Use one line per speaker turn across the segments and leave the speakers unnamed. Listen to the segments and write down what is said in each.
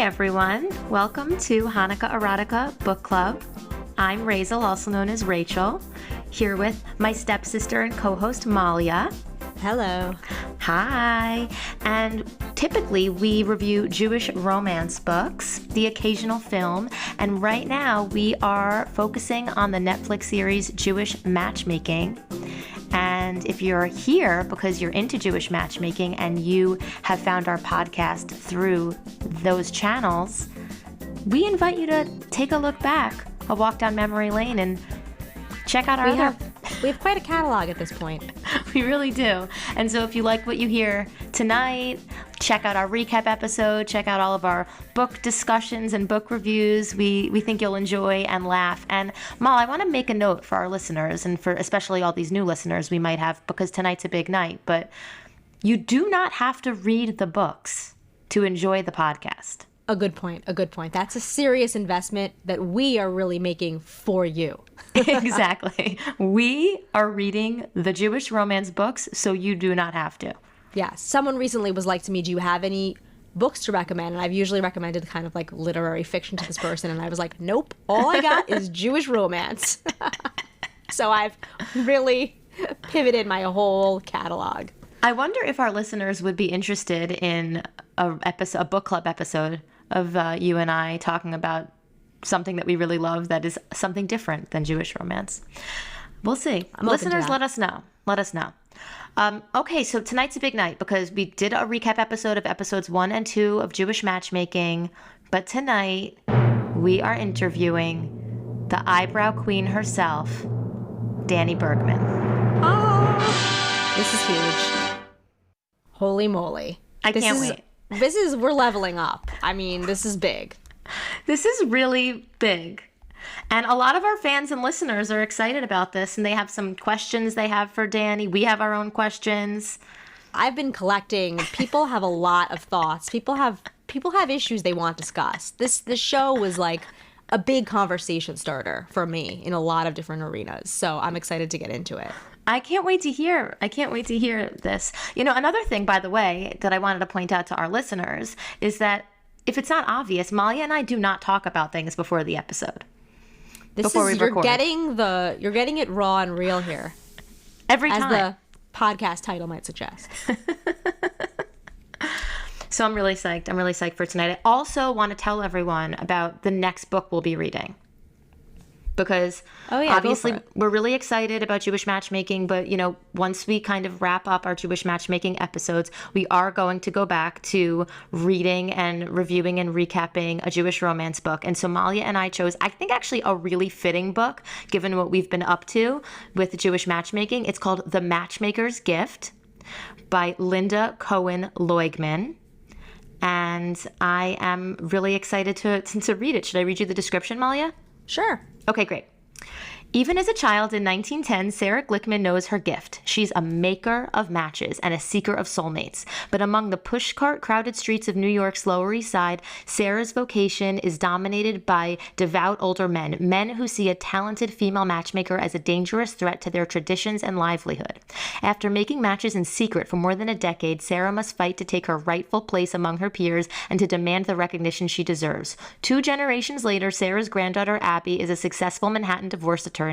everyone. Welcome to Hanukkah Erotica Book Club. I'm Razel, also known as Rachel, here with my stepsister and co-host Malia.
Hello.
Hi. And typically we review Jewish romance books, the occasional film, and right now we are focusing on the Netflix series Jewish Matchmaking. And if you're here because you're into Jewish matchmaking and you have found our podcast through those channels, we invite you to take a look back, a walk down memory lane, and check out our
We have quite a catalog at this point.
We really do. And so if you like what you hear tonight, check out our recap episode, check out all of our book discussions and book reviews. We think you'll enjoy and laugh. And Mal, I want to make a note for our listeners and for especially all these new listeners we might have, because tonight's a big night, but you do not have to read the books to enjoy the podcast.
A good point. That's a serious investment that we are really making for you.
Exactly. We are reading the Jewish romance books, so you do not have to.
Yeah. Someone recently was like to me, do you have any books to recommend? And I've usually recommended kind of like literary fiction to this person. And I was like, nope, all I got is Jewish romance. So I've really pivoted my whole catalog.
I wonder if our listeners would be interested in a book club episode of you and I talking about something that we really love that is something different than Jewish romance. We'll see. Listeners, let us know. Okay, so tonight's a big night because we did a recap episode of episodes 1 and 2 of Jewish Matchmaking, but tonight we are interviewing the eyebrow queen herself, Dani Bergman.
Oh, this is huge. Holy moly.
I can't wait.
We're leveling up. I mean, this is big.
This is really big. And a lot of our fans and listeners are excited about this, and they have some questions they have for Dani. We have our own questions.
I've been collecting. People have a lot of thoughts. People have issues they want discussed. This show was like a big conversation starter for me in a lot of different arenas. So I'm excited to get into it.
I can't wait to hear this. You know, another thing, by the way, that I wanted to point out to our listeners is that if it's not obvious, Malia and I do not talk about things before the episode.
You're getting it raw and real here.
Every time.
As the podcast title might suggest.
So I'm really psyched. I'm really psyched for tonight. I also want to tell everyone about the next book we'll be reading. Because obviously we're really excited about Jewish matchmaking, but once we kind of wrap up our Jewish matchmaking episodes, we are going to go back to reading and reviewing and recapping a Jewish romance book. And so Malia and I chose, I think, actually a really fitting book given what we've been up to with Jewish matchmaking. It's called The Matchmaker's Gift by Linda Cohen Loigman. And I am really excited to read it. Should I read you the description, Malia?
Sure.
Okay, great. Even as a child in 1910, Sarah Glickman knows her gift. She's a maker of matches and a seeker of soulmates. But among the pushcart crowded streets of New York's Lower East Side, Sarah's vocation is dominated by devout older men who see a talented female matchmaker as a dangerous threat to their traditions and livelihood. After making matches in secret for more than a decade, Sarah must fight to take her rightful place among her peers and to demand the recognition she deserves. 2 generations later, Sarah's granddaughter Abby is a successful Manhattan divorce attorney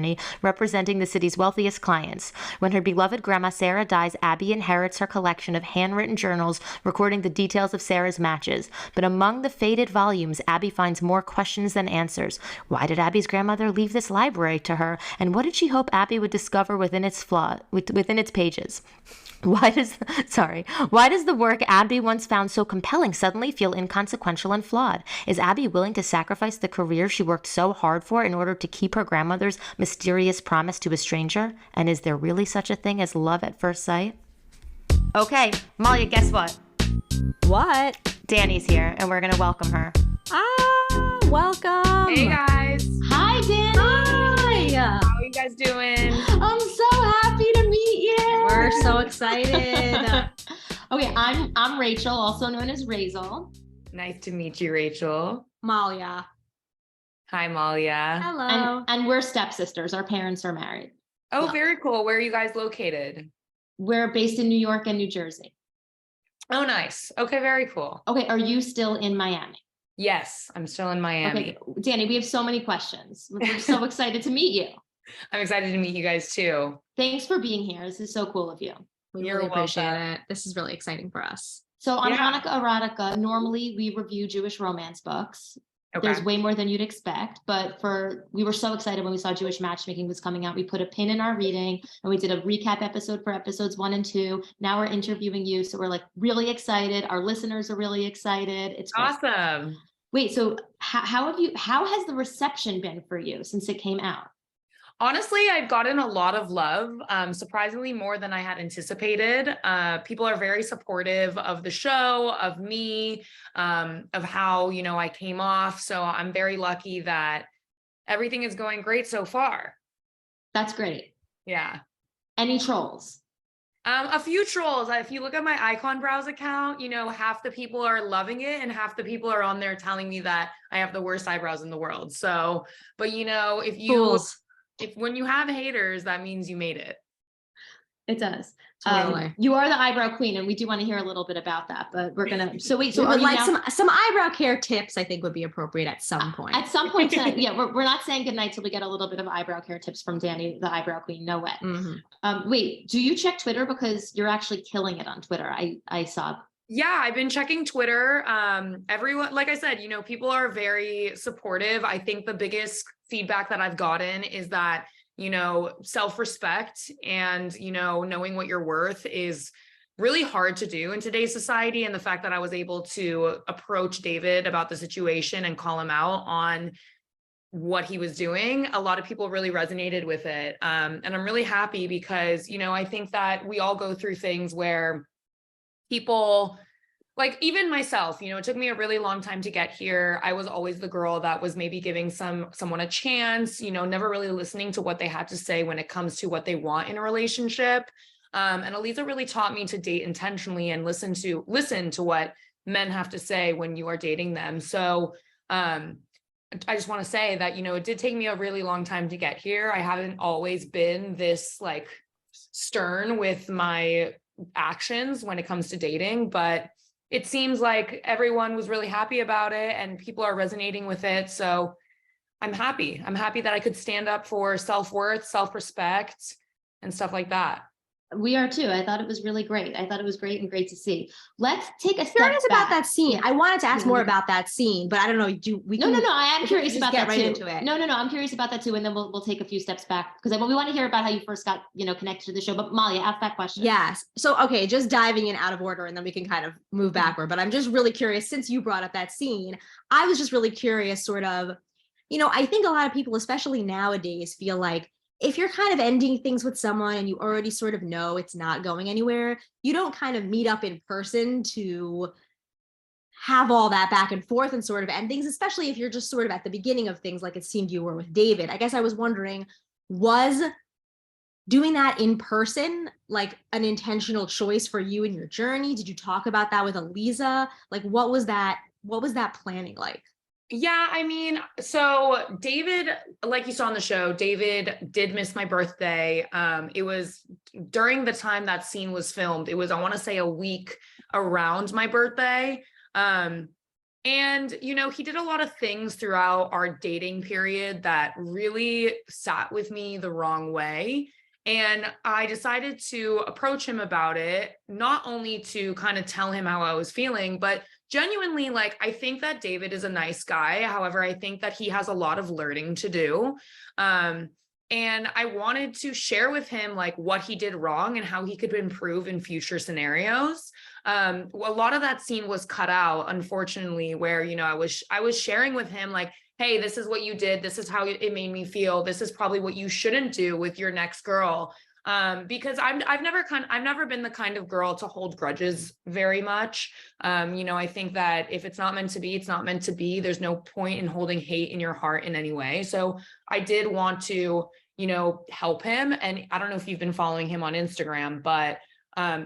representing the city's wealthiest clients. When her beloved grandma Sarah dies, Abby inherits her collection of handwritten journals recording the details of Sarah's matches. But among the faded volumes, Abby finds more questions than answers. Why did Abby's grandmother leave this library to her? And what did she hope Abby would discover within its pages? Why does the work Abby once found so compelling suddenly feel inconsequential and flawed? Is Abby willing to sacrifice the career she worked so hard for in order to keep her grandmother's mysterious promise to a stranger? And is there really such a thing as love at first sight? Okay, Malia, guess what?
What?
Dani's here, and we're going to welcome her.
Welcome.
Hey, guys.
Hi, Dani.
How are you guys doing?
I'm so happy to meet you.
We're so excited.
Okay, I'm Rachel, also known as Razel.
Nice to meet you, Rachel.
Malia.
Hi, Malia.
Hello.
And we're stepsisters. Our parents are married.
Oh, very cool. Where are you guys located?
We're based in New York and New Jersey.
Oh, nice. Okay, very cool.
Okay, are you still in Miami?
Yes, I'm still in Miami.
Okay, Dani, we have so many questions. We're so excited to meet you.
I'm excited to meet you guys too.
Thanks for being here. This is so cool of you.
We
You're
really appreciate
welcome.
it. This is really exciting for us.
So on
Yeah.
Hanukkah Erotica, normally we review Jewish romance books.
Okay.
There's way more than you'd expect, but we were so excited when we saw Jewish Matchmaking was coming out. We put a pin in our reading and we did a recap episode for episodes 1 and 2. Now we're interviewing you. So we're like really excited. Our listeners are really excited. It's great.
Awesome.
Wait, so how has the reception been for you since it came out?
Honestly, I've gotten a lot of love, surprisingly more than I had anticipated. People are very supportive of the show, of me, of how, I came off. So I'm very lucky that everything is going great so far.
That's great.
Yeah.
Any trolls?
A few trolls. If you look at my Icon Browse account, half the people are loving it and half the people are on there telling me that I have the worst eyebrows in the world. So, but
Fools.
if when you have haters, that means you made it.
It does.
Totally.
You are the eyebrow queen, and we do want to hear a little bit about that. But we're gonna. So wait. So
we
are
would
you
like
now,
some eyebrow care tips. I think would be appropriate at some point.
at some point tonight? Yeah, we're not saying goodnight till we get a little bit of eyebrow care tips from Dani, the eyebrow queen. No way. Wait, do you check Twitter, because you're actually killing it on Twitter? I saw.
Yeah, I've been checking Twitter. Everyone, like I said, people are very supportive. I think the biggest feedback that I've gotten is that, self-respect and, knowing what you're worth is really hard to do in today's society. And the fact that I was able to approach David about the situation and call him out on what he was doing, a lot of people really resonated with it. And I'm really happy because, I think that we all go through things where people, like even myself, it took me a really long time to get here. I was always the girl that was maybe giving someone a chance, never really listening to what they had to say when it comes to what they want in a relationship. And Aliza really taught me to date intentionally and listen to what men have to say when you are dating them. So I just want to say that, it did take me a really long time to get here. I haven't always been this like stern with my actions when it comes to dating, but it seems like everyone was really happy about it and people are resonating with it. So I'm happy. I'm happy that I could stand up for self-worth, self-respect, and stuff like that.
We are too. I thought it was really great. I thought it was great and great to see. Let's take a step
Curious
back.
about that scene.
Yeah.
I wanted to ask more about that scene, but I don't know.
No. I am curious about that
right
too.
into it.
No. I'm curious about that too, and then we'll take a few steps back because we want to hear about how you first got connected to the show. But Malia, ask that question.
Yes. So okay, just diving in out of order, and then we can kind of move backward. But I'm just really curious, since you brought up that scene, I was just really curious, sort of, I think a lot of people, especially nowadays, feel like if you're kind of ending things with someone and you already sort of know it's not going anywhere, you don't kind of meet up in person to have all that back and forth and sort of end things, especially if you're just sort of at the beginning of things like it seemed you were with David. I guess I was wondering, was doing that in person like an intentional choice for you in your journey? Did you talk about that with Aliza? Like, what was that planning like?
Yeah, I mean, so David, like you saw on the show, David did miss my birthday. It was during the time that scene was filmed. It was, I want to say, a week around my birthday. And, he did a lot of things throughout our dating period that really sat with me the wrong way. And I decided to approach him about it, not only to kind of tell him how I was feeling, but genuinely, like, I think that David is a nice guy. However, I think that he has a lot of learning to do. And I wanted to share with him like what he did wrong and how he could improve in future scenarios. A lot of that scene was cut out, unfortunately, where, I was sharing with him like, hey, this is what you did. This is how it made me feel. This is probably what you shouldn't do with your next girl. Because I've never been the kind of girl to hold grudges very much. I think that if it's not meant to be, it's not meant to be. There's no point in holding hate in your heart in any way. So I did want to, help him. And I don't know if you've been following him on Instagram, but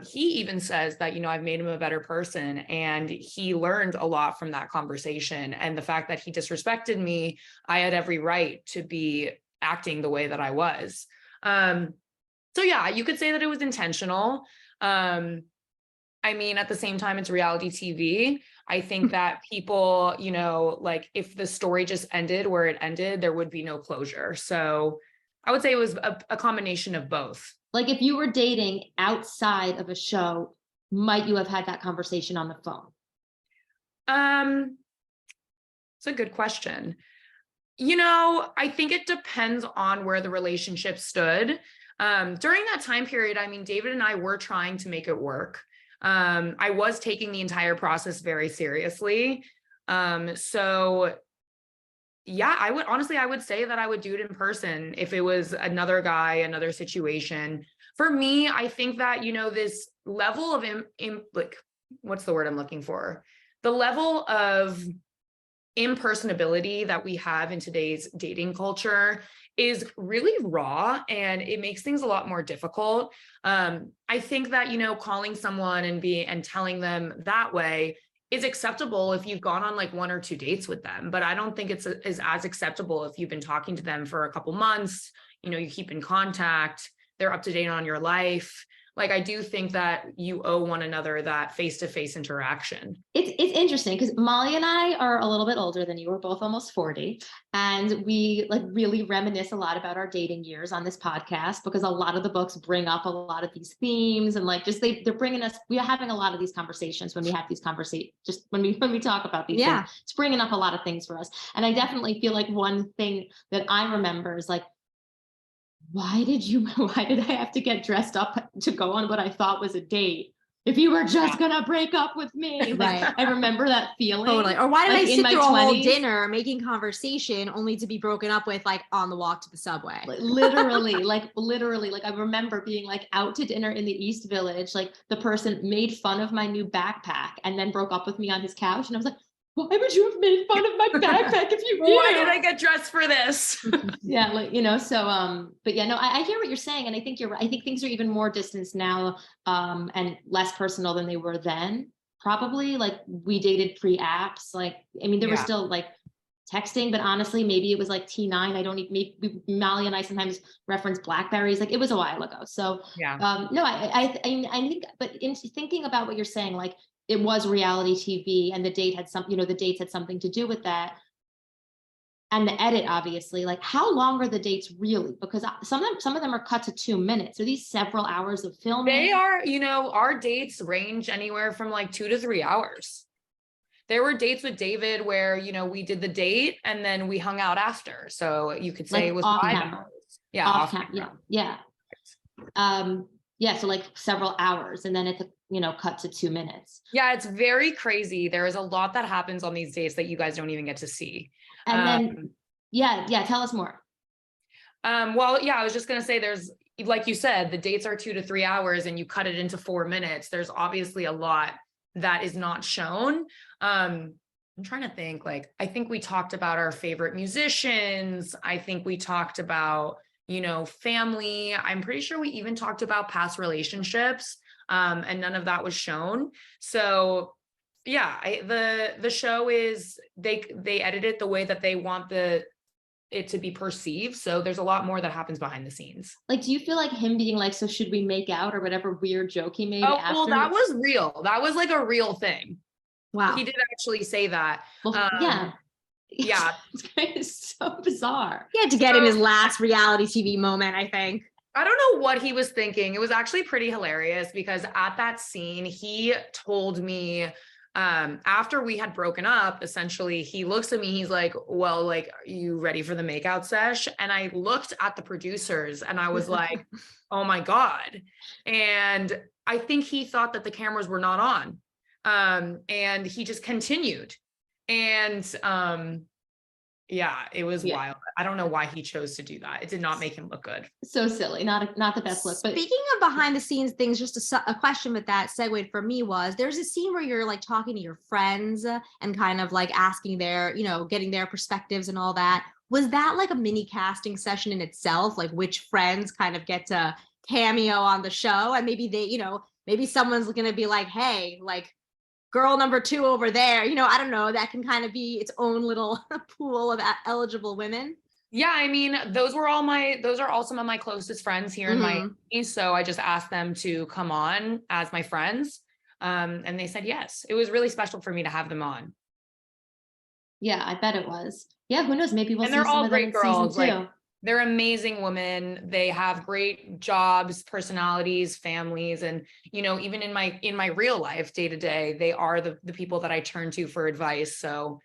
he even says that, I've made him a better person, and he learned a lot from that conversation. And the fact that he disrespected me, I had every right to be acting the way that I was. So yeah, you could say that it was intentional. I mean, at the same time, it's reality TV. I think that people, you know, like if the story just ended where it ended, there would be no closure. So I would say it was a combination of both.
Like if you were dating outside of a show, might you have had that conversation on the phone?
It's a good question. You know, I think it depends on where the relationship stood. During that time period, I mean, David and I were trying to make it work. I was taking the entire process very seriously. So yeah, I would say that I would do it in person if it was another guy, another situation. For me, I think that, you know, this level of like, what's the word I'm looking for? The level of impersonability that we have in today's dating culture is really raw, and it makes things a lot more difficult. I think that, you know, calling someone and telling them that way is acceptable if you've gone on like 1 or 2 dates with them, but I don't think it's is as acceptable if you've been talking to them for a couple months, you know, you keep in contact, they're up to date on your life. Like, I do think that you owe one another that face-to-face interaction.
It's interesting because Molly and I are a little bit older than you. We're both almost 40. And we like really reminisce a lot about our dating years on this podcast because a lot of the books bring up a lot of these themes and like just they're bringing us, we are having a lot of these conversations when we have these conversations, just when we talk about these things, it's bringing up a lot of things for us. And I definitely feel like one thing that I remember is like, why did I have to get dressed up to go on what I thought was a date? If you were just gonna break up with me. Like,
Right.
I remember that feeling.
Totally. Or why did
like,
I sit through a
20s,
whole dinner making conversation only to be broken up with like on the walk to the subway?
literally, like I remember being like out to dinner in the East Village. Like the person made fun of my new backpack and then broke up with me on his couch. And I was like, why would you have made fun of my backpack if you knew?
Why did I get dressed for this?
Yeah, like, you know, so but yeah, no, I hear what you're saying, and I think you're right. I think things are even more distanced now, and less personal than they were then. Probably like we dated pre-apps. Like, I mean, there was still like texting, but honestly, maybe it was like T9. I don't even, maybe Molly and I sometimes reference Blackberries. Like it was a while ago. So no, I think, but in thinking about what you're saying, like it was reality TV, and the date had some, you know, the dates had something to do with that. And the edit, obviously, like how long are the dates really? Because some of them are cut to 2 minutes. Are these several hours of filming?
They are, you know, our dates range anywhere from like 2 to 3 hours. There were dates with David where, you know, we did the date and then we hung out after. So you could say
like
it was
off
5
camera.
hours. Yeah.
Off camera. Yeah. Yeah. So like several hours, and then it's, you know, cut to 2 minutes.
Yeah. It's very crazy. There is a lot that happens on these dates that you guys don't even get to see.
And then, tell us more.
Well, yeah, I was just going to say there's, like you said, the dates are 2 to 3 hours and you cut it into 4 minutes. There's obviously a lot that is not shown. I'm trying to think, like, I think we talked about our favorite musicians. I think we talked about, you know, family. I'm pretty sure we even talked about past relationships, and none of that was shown. So yeah, the show is, they edit it the way that they want it to be perceived. So there's a lot more that happens behind the scenes.
Like, do you feel like him being like, so should we make out, or whatever weird joke he made?
Oh,
after?
well, that was real. That was like a real thing.
Wow.
He did actually say that.
Well,
Yeah.
It's so bizarre.
He had to get in his last reality TV moment, I think.
I don't know what he was thinking. It was actually pretty hilarious because at that scene, he told me, after we had broken up, essentially, he looks at me, he's like, well, like, are you ready for the makeout sesh? And I looked at the producers and I was like, oh my God. And I think he thought that the cameras were not on. And he just continued. And yeah, it was wild. I don't know why he chose to do that. It did not make him look good.
So silly. Not the best look. But
speaking of behind the scenes things, just a question with that segued for me was, there's a scene where you're like talking to your friends and kind of like asking their, you know, getting their perspectives and all that. Was that like a mini casting session in itself? Like which friends kind of get to cameo on the show, and maybe they, you know, maybe someone's going to be like, hey, like girl number 2 over there, you know, I don't know, that can kind of be its own little pool of eligible women.
Yeah, I mean, those are all some of my closest friends here in Miami. So I just asked them to come on as my friends. And they said yes. It was really special for me to have them on.
Yeah, I bet it was. Yeah, who knows? Maybe we'll
And
see
they're
some
all
of them
great
in season
girls. Like,
2.
they're amazing women. They have great jobs, personalities, families, and even in my real life, day to day, they are the people that I turn to for advice. So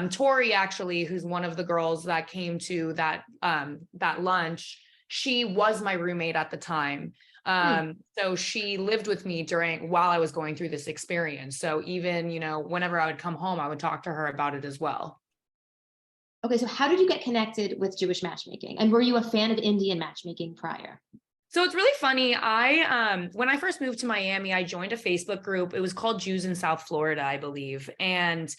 Tori, actually, who's one of the girls that came to that lunch, she was my roommate at the time. So she lived with me while I was going through this experience. So even, whenever I would come home, I would talk to her about it as well.
Okay, so how did you get connected with Jewish matchmaking? And were you a fan of Indian matchmaking prior?
So it's really funny. When I first moved to Miami, I joined a Facebook group. It was called Jews in South Florida, I believe. And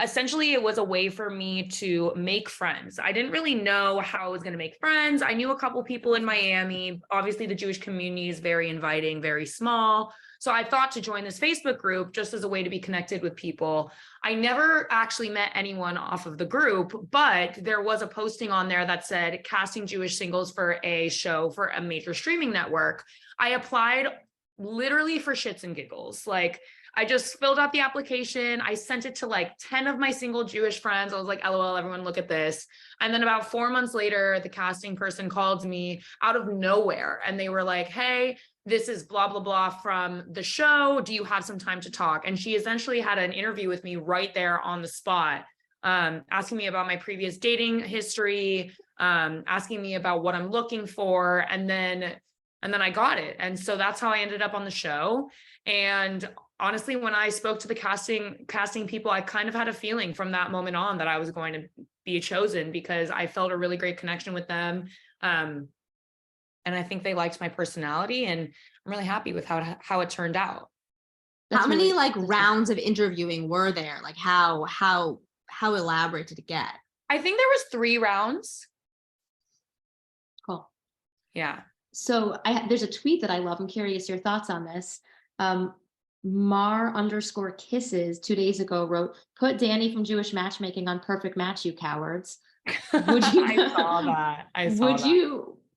essentially it was a way for me to make friends. I didn't really know how I was going to make friends. I knew a couple people in Miami. Obviously, the Jewish community is very inviting, very small. So I thought to join this Facebook group just as a way to be connected with people. I never actually met anyone off of the group, but there was a posting on there that said casting Jewish singles for a show for a major streaming network. I applied literally for shits and giggles. Like, I just filled out the application. I sent it to like 10 of my single Jewish friends. I was like, LOL, everyone look at this. And then about 4 months later, the casting person called me out of nowhere. And they were like, hey, this is blah, blah, blah from the show. Do you have some time to talk? And she essentially had an interview with me right there on the spot, asking me about my previous dating history, asking me about what I'm looking for. And then I got it. And so that's how I ended up on the show. And honestly, when I spoke to the casting people, I kind of had a feeling from that moment on that I was going to be chosen because I felt a really great connection with them. And I think they liked my personality, and I'm really happy with how it turned out.
How many rounds of interviewing were there? Like how elaborate did it get?
I think there was 3 rounds.
Cool.
Yeah.
So there's a tweet that I love. I'm curious your thoughts on this. Mar_kisses 2 days ago wrote, "Put Dani from Jewish matchmaking on Perfect Match, you cowards." Would you?
I saw that.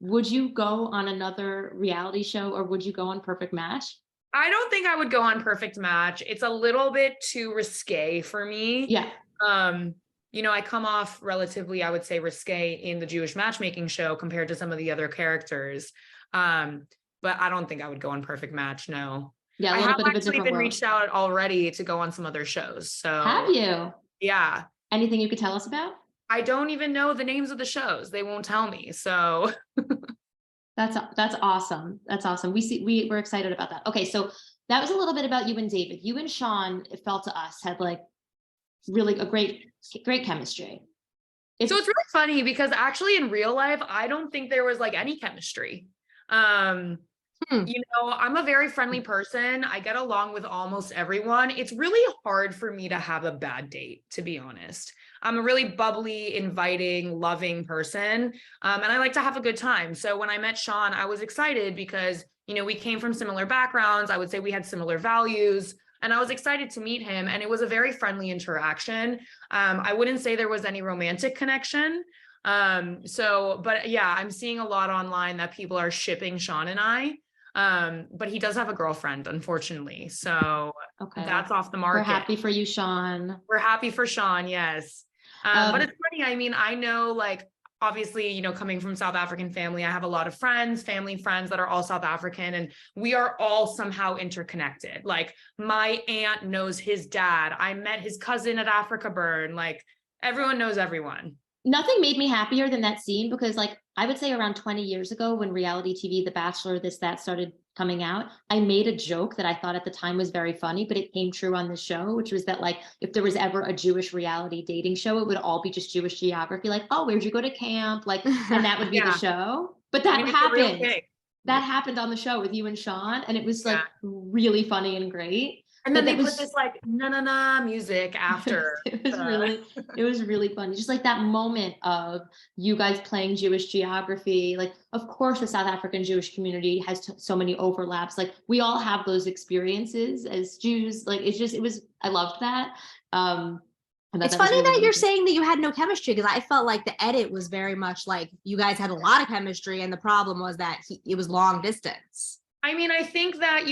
Would you go on another reality show, or would you go on Perfect Match?
I don't think I would go on Perfect Match. It's a little bit too risque for me.
Yeah.
I come off relatively, I would say, risque in the Jewish matchmaking show compared to some of the other characters. But I don't think I would go on Perfect Match. No.
Yeah,
I have actually been reached out already to go on some other shows. So
have you?
Yeah.
Anything you could tell us about?
I don't even know the names of the shows. They won't tell me. So
that's awesome. That's awesome. We're excited about that. Okay, so that was a little bit about you and David. You and Sean, it felt to us, had really a great chemistry.
So it's really funny because actually in real life, I don't think there was any chemistry. I'm a very friendly person. I get along with almost everyone. It's really hard for me to have a bad date, to be honest. I'm a really bubbly, inviting, loving person. And I like to have a good time. So when I met Sean, I was excited because, we came from similar backgrounds. I would say we had similar values. And I was excited to meet him. And it was a very friendly interaction. I wouldn't say there was any romantic connection. But yeah, I'm seeing a lot online that people are shipping Sean and I. But he does have a girlfriend, unfortunately. So that's off the market.
We're happy for you, Sean.
We're happy for Sean. Yes. But it's funny. I mean, I know obviously, coming from South African family, I have a lot of family friends that are all South African, and we are all somehow interconnected. Like my aunt knows his dad. I met his cousin at Africa Burn. Everyone knows everyone.
Nothing made me happier than that scene because I would say around 20 years ago when reality TV, The Bachelor, this, that started coming out, I made a joke that I thought at the time was very funny, but it came true on the show, which was that if there was ever a Jewish reality dating show, it would all be just Jewish geography. Oh, where'd you go to camp? And that would be the show. But that happened. That happened on the show with you and Sean. And it was really funny and great.
And then they put this na music after.
It was really funny. Just that moment of you guys playing Jewish geography. Of course, the South African Jewish community has so many overlaps. We all have those experiences as Jews. I loved that.
It's funny that you're saying that you had no chemistry, because I felt like the edit was very much you guys had a lot of chemistry, and the problem was that it was long distance.
I mean, I think that,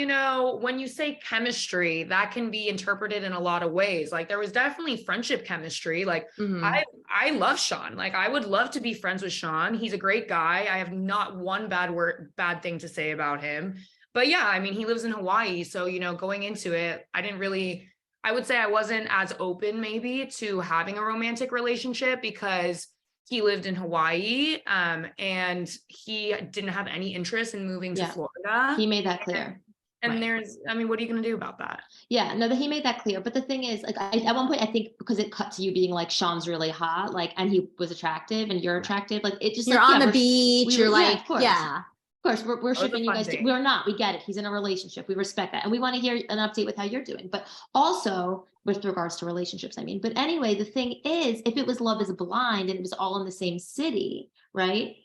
when you say chemistry, that can be interpreted in a lot of ways. Like there was definitely friendship chemistry. Like
Mm-hmm.
I love Sean. Like I would love to be friends with Sean. He's a great guy. I have not one bad thing to say about him. But yeah, I mean, he lives in Hawaii. So, going into it, I would say I wasn't as open maybe to having a romantic relationship because he lived in Hawaii, and he didn't have any interest in moving to
Yeah.
Florida.
He made that clear.
And
Right.
what are you going to do about that?
Yeah, no, that he made that clear. But the thing is, like, at one point, I think because it cut to you being like Sean's really hot, like, and he was attractive, and you're attractive, like, it just
You're
like,
on
yeah,
the beach. You're
yeah,
like,
of course.
yeah.
Of course, we're
That was a
shipping you
fun
guys.
date.
We're not. We get it. He's in a relationship. We respect that, and we want to hear an update with how you're doing. But also with regards to relationships, I mean. But anyway, the thing is, if it was Love Is Blind and it was all in the same city, right?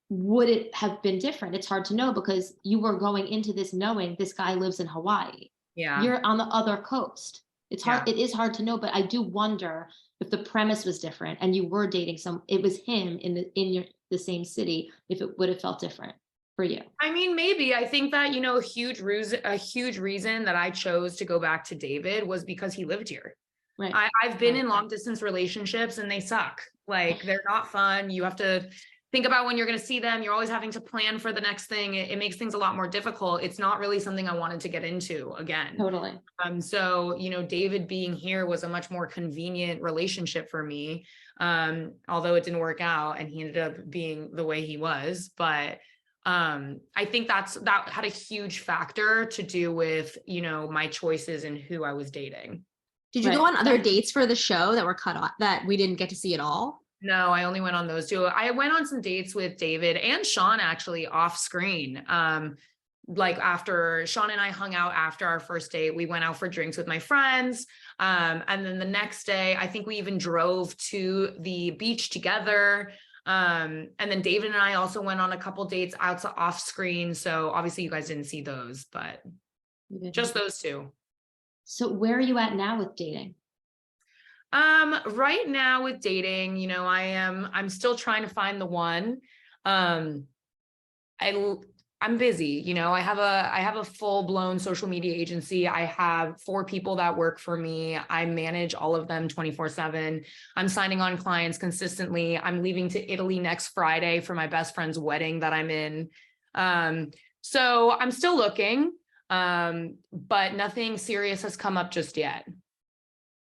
Would it have been different? It's hard to know because you were going into this knowing this guy lives in Hawaii.
Yeah.
You're on the other coast. It's hard.
Yeah.
It is hard to know, but I do wonder if the premise was different and you were dating it was him the same city, if it would have felt different for you.
I mean, maybe. I think that, a huge reason that I chose to go back to David was because he lived here.
Right.
I've been
Right.
in long distance relationships and they suck. Like they're not fun. You have to think about when you're going to see them. You're always having to plan for the next thing. It makes things a lot more difficult. It's not really something I wanted to get into again.
Totally.
So, David being here was a much more convenient relationship for me. Although it didn't work out and he ended up being the way he was, but I think that had a huge factor to do with, my choices and who I was dating.
Did you
Right.
go on other dates for the show that were cut off that we didn't get to see at all?
No, I only went on those two. I went on some dates with David and Sean actually off screen. Like after Sean and I hung out after our first date, we went out for drinks with my friends. And then the next day, I think we even drove to the beach together. And then David and I also went on a couple dates out off screen. So obviously you guys didn't see those, but just those two.
So where are you at now with dating?
Right now with dating, I'm still trying to find the one. I'm busy, I have a full-blown social media agency. I have 4 people that work for me. I manage all of them 24/7. I'm signing on clients consistently. I'm leaving to Italy next Friday for my best friend's wedding that I'm in. So I'm still looking, but nothing serious has come up just yet.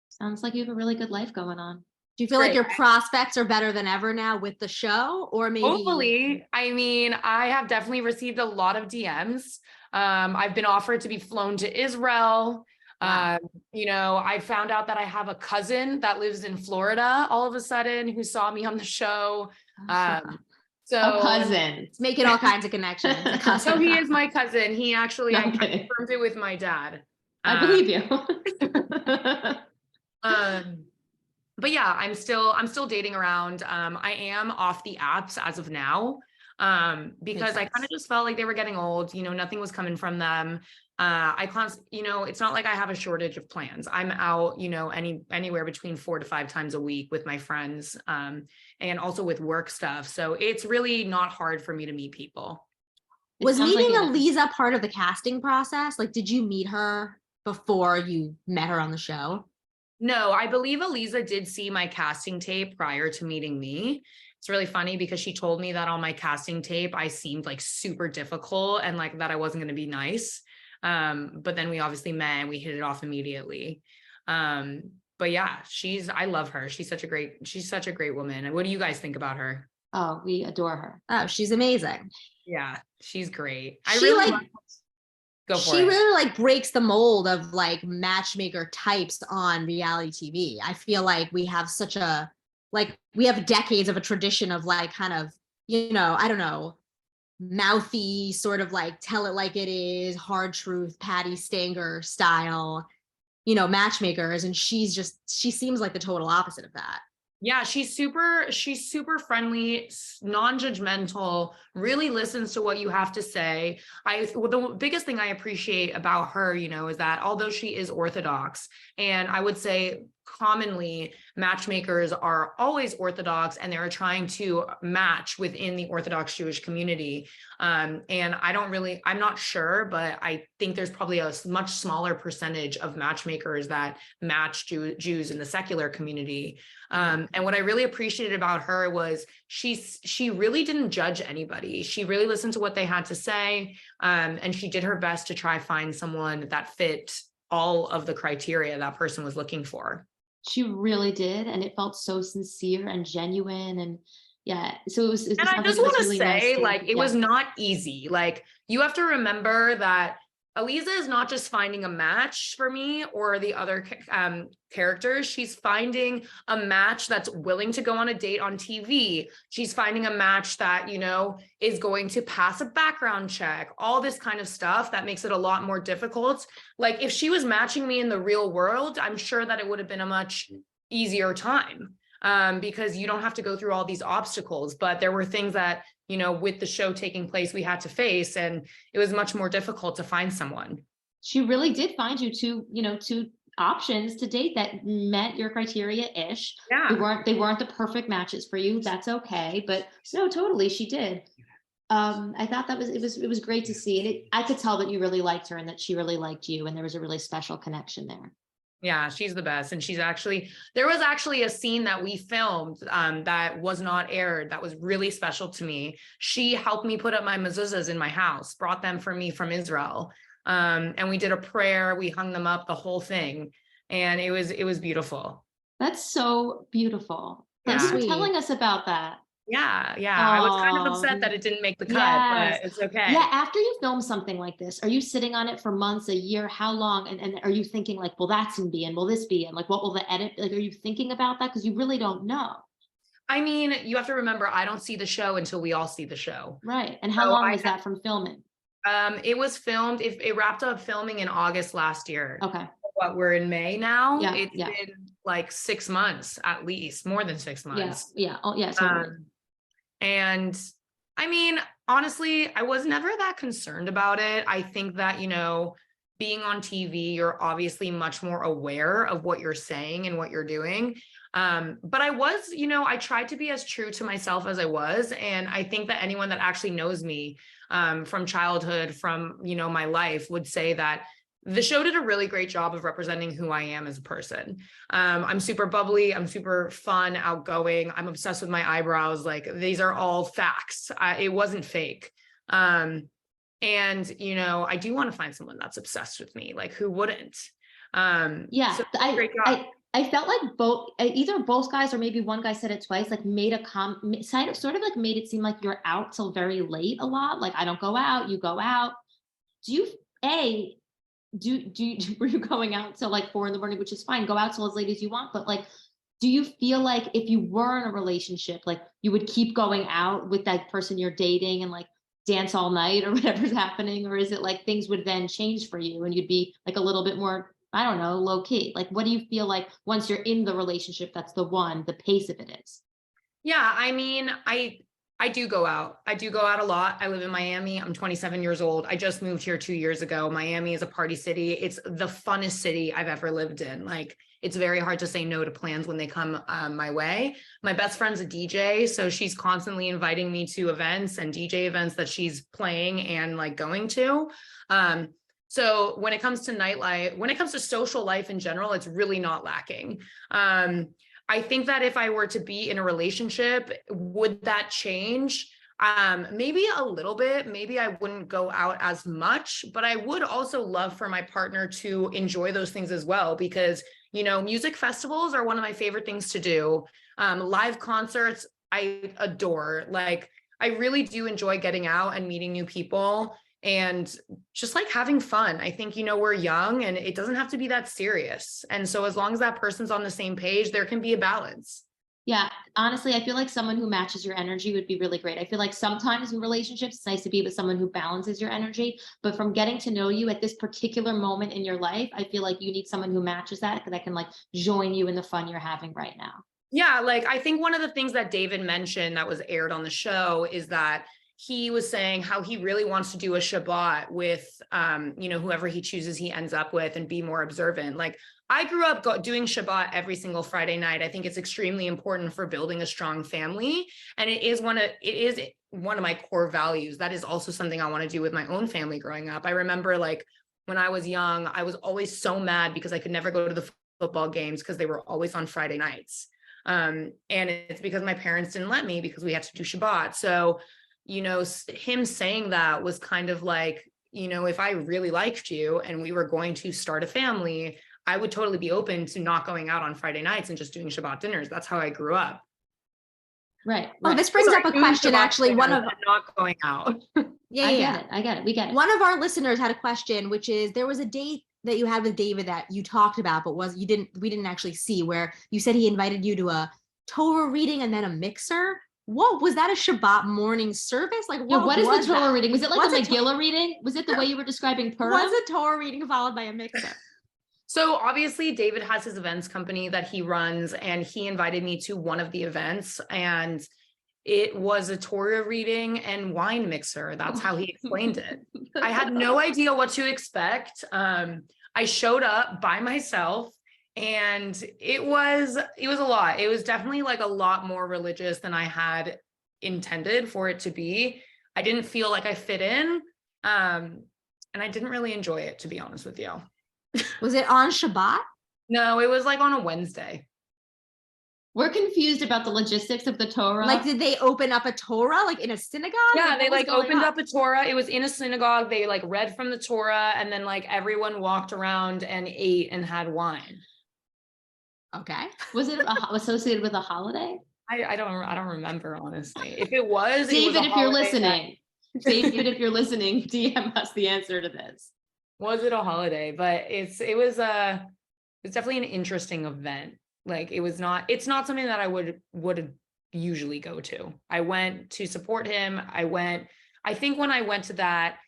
Sounds like you have a really good life going on.
Do you feel
Great.
like your prospects are better than ever now with the show, or maybe?
Hopefully. I mean, I have definitely received a lot of DMs. I've been offered to be flown to Israel.
Wow.
I found out that I have a cousin that lives in Florida all of a sudden who saw me on the show. So
A cousin.
It's making all kinds of connections. A cousin.
So he is my cousin. He actually,
No,
I
I'm kidding.
confirmed it with my dad.
I believe you.
But yeah, I'm still dating around. I am off the apps as of now. Because I kind of just felt like they were getting old, nothing was coming from them. It's not like I have a shortage of plans. I'm out, anywhere between 4 to 5 times a week with my friends, and also with work stuff. So it's really not hard for me to meet people.
Was meeting Eliza part of the casting process? Like, did you meet her before you met her on the show?
No, I believe Eliza did see my casting tape prior to meeting me. It's really funny because she told me that on my casting tape, I seemed like super difficult and like that I wasn't going to be nice. But then we obviously met and we hit it off immediately. But yeah, I love her. She's such a great woman. And what do you guys think about her?
Oh, we adore her.
Oh, she's amazing.
Yeah, she's great.
She really like breaks the mold of like matchmaker types on reality TV. I feel like we have we have decades of a tradition of like kind of, I don't know, mouthy sort of like tell it like it is, hard truth, Patty Stanger style, matchmakers. And she seems like the total opposite of that.
Yeah, she's super friendly, non-judgmental, really listens to what you have to say. The biggest thing I appreciate about her, is that although she is Orthodox, and I would say commonly matchmakers are always Orthodox and they're trying to match within the Orthodox Jewish community. And I'm not sure, but I think there's probably a much smaller percentage of matchmakers that match Jews in the secular community. And what I really appreciated about her was she really didn't judge anybody. She really listened to what they had to say. And she did her best to try find someone that fit all of the criteria that person was looking for.
She really did, and it felt so sincere and genuine, and yeah. So it
And I
sounds
just
like it
want
was
to
really
say,
nice.
like, it was not easy. Like, you have to remember that Aliza is not just finding a match for me or the other characters. She's finding a match that's willing to go on a date on TV. She's finding a match that, you know, is going to pass a background check, all this kind of stuff that makes it a lot more difficult. Like, if she was matching me in the real world, I'm sure that it would have been a much easier time. Because you don't have to go through all these obstacles, but there were things that, you know, with the show taking place, we had to face, and it was much more difficult to find someone.
She really did find you two options to date that met your criteria-ish.
Yeah.
They weren't the perfect matches for you. That's okay. But no, totally, she did. I thought it was great to see. And I could tell that you really liked her and that she really liked you, and there was a really special connection there.
Yeah, she's the best. And there was actually a scene that we filmed that was not aired that was really special to me. She helped me put up my mezuzahs in my house, brought them for me from Israel. And we did a prayer, we hung them up, the whole thing. And it was beautiful.
That's so beautiful.
Yeah.
Thank you for telling us about that.
Yeah. I was kind of upset that it didn't make the cut,
yes.
but it's okay.
Yeah, after you film something like this, are you sitting on it for months, a year, how long? And are you thinking like, will that scene be in? Will this be in? Like, what will the edit? Like, are you thinking about that? Because you really don't know.
I mean, you have to remember, I don't see the show until we all see the show.
Right. And how long was that from filming?
It was filmed, it wrapped up filming in August last year.
Okay.
What, we're in May now?
Yeah,
It's been like 6 months, at least, more than 6 months.
Yeah. Oh, yeah. Totally.
And I mean, honestly, I was never that concerned about it. I think that, you know, being on TV, you're obviously much more aware of what you're saying and what you're doing. But I was, you know, I tried to be as true to myself as I was. And I think that anyone that actually knows me from childhood, from, you know, my life would say that the show did a really great job of representing who I am as a person. I'm super bubbly. I'm super fun, outgoing. I'm obsessed with my eyebrows. Like, these are all facts. It wasn't fake. And, you know, I do want to find someone that's obsessed with me. Like, who wouldn't?
Yeah.
So great job.
I felt like either both guys or maybe one guy said it twice, like made a sort of like made it seem like you're out till very late a lot. Like, I don't go out, you go out. Do you, were you going out till like 4 a.m, which is fine, go out till as late as you want, but like, do you feel like if you were in a relationship, like you would keep going out with that person you're dating and like dance all night or whatever's happening? Or is it like things would then change for you and you'd be like a little bit more, I don't know, low key? Like, what do you feel like once you're in the relationship, that's the pace of it is?
Yeah, I mean, I do go out. I do go out a lot. I live in Miami. I'm 27 years old. I just moved here 2 years ago. Miami is a party city. It's the funnest city I've ever lived in. Like, it's very hard to say no to plans when they come my way. My best friend's a DJ, so she's constantly inviting me to events and DJ events that she's playing and like going to. So when it comes to nightlife, when it comes to social life in general, it's really not lacking. I think that if I were to be in a relationship, would that change? Maybe a little bit. Maybe I wouldn't go out as much, but I would also love for my partner to enjoy those things as well, because, you know, music festivals are one of my favorite things to do. Live concerts, I adore. Like, I really do enjoy getting out and meeting new people and just like having fun. I think, you know, we're young and it doesn't have to be that serious. And so as long as that person's on the same page, there can be a balance.
Yeah, honestly, I feel like someone who matches your energy would be really great. I feel like sometimes in relationships, it's nice to be with someone who balances your energy, but from getting to know you at this particular moment in your life, I feel like you need someone who matches that can like join you in the fun you're having right now.
Yeah, like, I think one of the things that David mentioned that was aired on the show is that he was saying how he really wants to do a Shabbat with, whoever he chooses he ends up with and be more observant. Like I grew up doing Shabbat every single Friday night. I think it's extremely important for building a strong family. And it is one of my core values. That is also something I want to do with my own family growing up. I remember like when I was young, I was always so mad because I could never go to the football games because they were always on Friday nights. And it's because my parents didn't let me because we had to do Shabbat. So, him saying that was kind of like, if I really liked you and we were going to start a family, I would totally be open to not going out on Friday nights and just doing Shabbat dinners. That's how I grew up.
Right.
Oh, this brings up a question. Actually, one of
not going out.
I get it. We get it.
One of our listeners had a question, which is there was a date that you had with David that you talked about, but we didn't actually see, where you said he invited you to a Torah reading and then a mixer. What was that, a Shabbat morning service? Like,
what is the Torah
that?
reading? Was it like a Megillah reading? Was it the way you were describing Purim?
Was a Torah reading followed by a mixer?
So obviously David has his events company that he runs, and he invited me to one of the events, and it was a Torah reading and wine mixer. That's how he explained it. I had no idea what to expect. I showed up by myself, and it was a lot. It was definitely like a lot more religious than I had intended for it to be. I didn't feel like I fit in. And I didn't really enjoy it, to be honest with you.
Was it on Shabbat?
No, it was like on a Wednesday.
We're confused about the logistics of the Torah.
Like, did they open up a Torah like in a synagogue?
Yeah, they like opened up a Torah. It was in a synagogue. They like read from the Torah, and then like everyone walked around and ate and had wine.
Okay.
Was it associated with a holiday?
I don't remember, honestly. If it was,
David,
if
you're listening, David, if you're listening, DM us the answer to this.
Was it a holiday? But it was definitely an interesting event. Like it's not something that I would usually go to. I went to support him. I think when I went to that,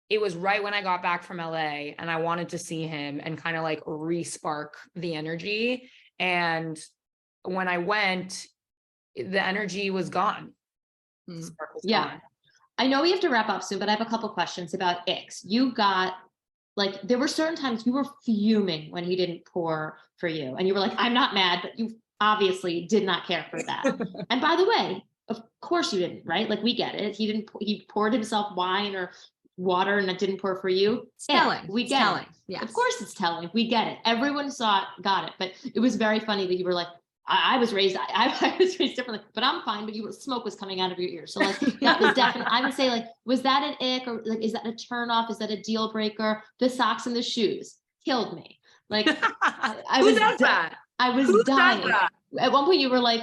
it was right when I got back from LA, and I wanted to see him and kind of like re-spark the energy. And when I went, the energy was gone. The spark was gone.
I know we have to wrap up soon, but I have a couple questions about icks. You got, like, there were certain times you were fuming when he didn't pour for you, and you were like, I'm not mad, but you obviously did not care for that. And by the way, of course you didn't, right? Like, we get it. He poured himself wine or water and it didn't pour for you.
It's telling.
We get it.
Yes.
Of course it's telling. We get it. Everyone saw it, got it. But it was very funny that you were like, I was raised differently, but I'm fine. But smoke was coming out of your ears. So like, that was definitely, I would say, like, was that an ick, or like, is that a turn off? Is that a deal breaker? The socks and the shoes killed me. Like,
Who does that?
I was dying. At one point you were like,